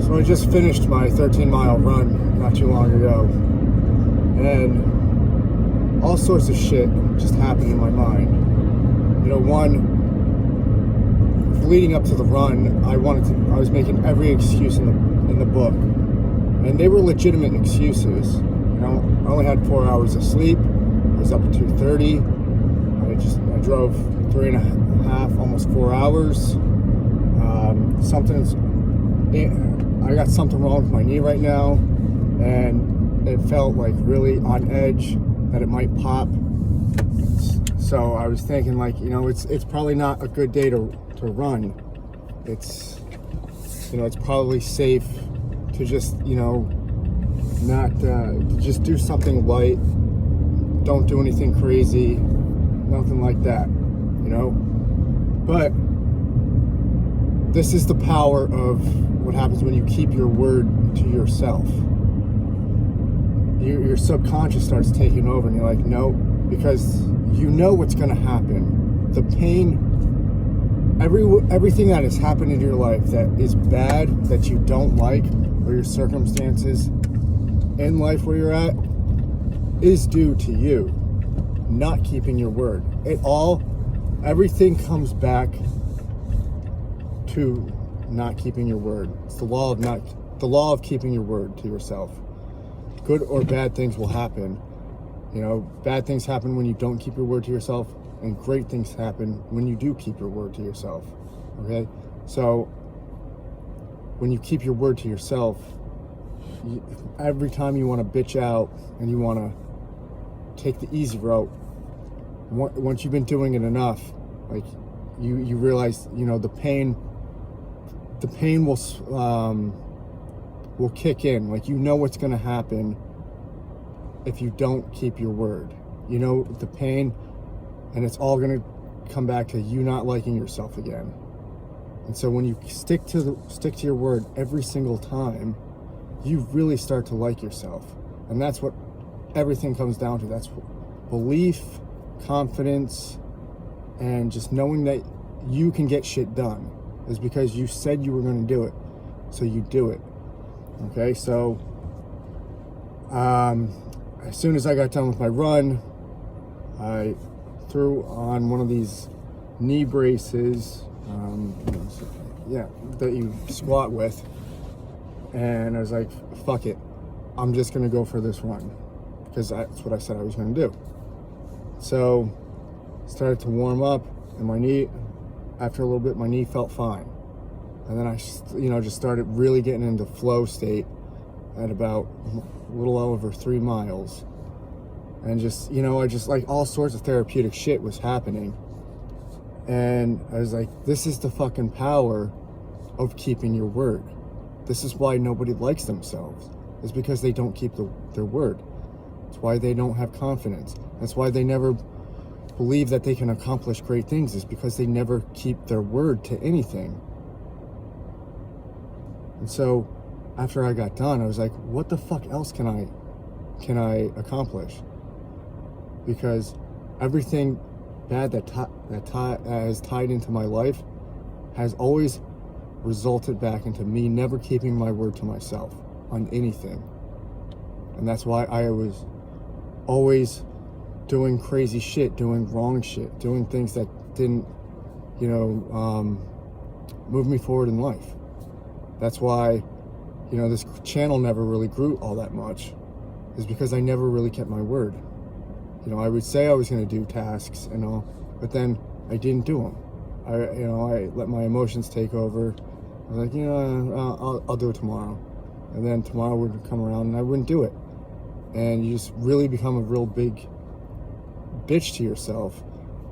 So I just finished my 13-mile run not too long ago, and all sorts of shit just happened in my mind. You know, one, leading up to the run, I was making every excuse in the book, and they were legitimate excuses. You know, I only had 4 hours of sleep. I was up at 2:30. I drove 3.5, almost 4 hours. I got something wrong with my knee right now, and it felt like really on edge that it might pop. So I was thinking, like, you know, it's probably not a good day to run. It's, you know, it's probably safe to just, you know, not just do something light. Don't do anything crazy, nothing like that, you know. But this is the power of what happens when you keep your word to yourself. Your subconscious starts taking over, and you're like, no, because you know what's going to happen. The pain, everything that has happened in your life that is bad, that you don't like, or your circumstances in life where you're at, is due to you not keeping your word. Everything comes back to not keeping your word. It's the law of keeping your word to yourself. Good or bad things will happen. You know, bad things happen when you don't keep your word to yourself, and great things happen when you do keep your word to yourself. Okay? So when you keep your word to yourself, every time you want to bitch out and you want to take the easy route, once you've been doing it enough, like you realize, you know, the pain will kick in. Like, you know what's going to happen if you don't keep your word. You know the pain, and it's all going to come back to you not liking yourself again. And so when you stick to your word every single time, you really start to like yourself. And that's what everything comes down to. That's belief, confidence, and just knowing that you can get shit done is because you said you were going to do it. So you do it. Okay, so as soon as I got done with my run, I threw on one of these knee braces, that you squat with, and I was like, fuck it, I'm just gonna go for this run, because that's what I said I was gonna do. So started to warm up, and after a little bit, my knee felt fine. And then I, just started really getting into flow state at about a little over 3 miles. And I just like all sorts of therapeutic shit was happening. And I was like, this is the fucking power of keeping your word. This is why nobody likes themselves. It's because they don't keep their word. It's why they don't have confidence. That's why they never believe that they can accomplish great things, is because they never keep their word to anything. And so after I got done, I was like, what the fuck else can I accomplish? Because everything bad that has tied into my life has always resulted back into me never keeping my word to myself on anything. And that's why I was always doing crazy shit, doing wrong shit, doing things that didn't, move me forward in life. That's why, this channel never really grew all that much, is because I never really kept my word. I would say I was going to do tasks and all, but then I didn't do them. I let my emotions take over. I was like, I'll do it tomorrow. And then tomorrow would come around and I wouldn't do it. And you just really become a real big bitch to yourself,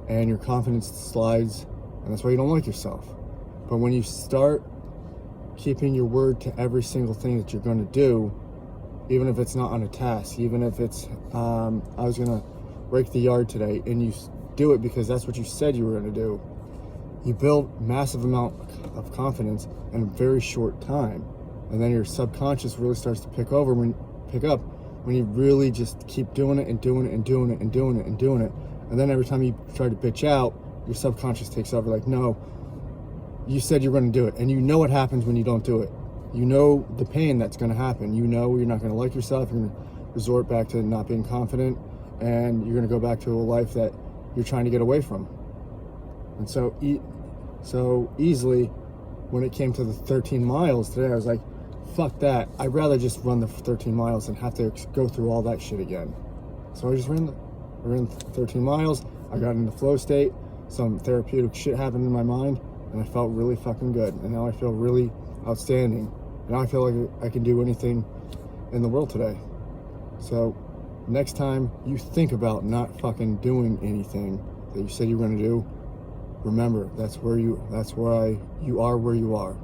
and your confidence slides, and that's why you don't like yourself. But when you start keeping your word to every single thing that you're going to do, even if it's not on a task, even if it's, I was going to rake the yard today, and you do it because that's what you said you were going to do, you build massive amount of confidence in a very short time. And then your subconscious really starts to pick up when you really just keep doing it and doing it and doing it and doing it and doing it. And then every time you try to bitch out, your subconscious takes over, like, no, you said you're going to do it. And you know what happens when you don't do it. You know the pain that's going to happen. You know you're not going to like yourself. You're going to resort back to not being confident, and you're going to go back to a life that you're trying to get away from. And so easily, when it came to the 13 miles today, I was like, fuck that. I'd rather just run the 13 miles than have to go through all that shit again. So I just ran 13 miles. I got in the flow state. Some therapeutic shit happened in my mind, and I felt really fucking good. And now I feel really outstanding. Now I feel like I can do anything in the world today. So next time you think about not fucking doing anything that you said you were going to do, remember, that's why you are where you are.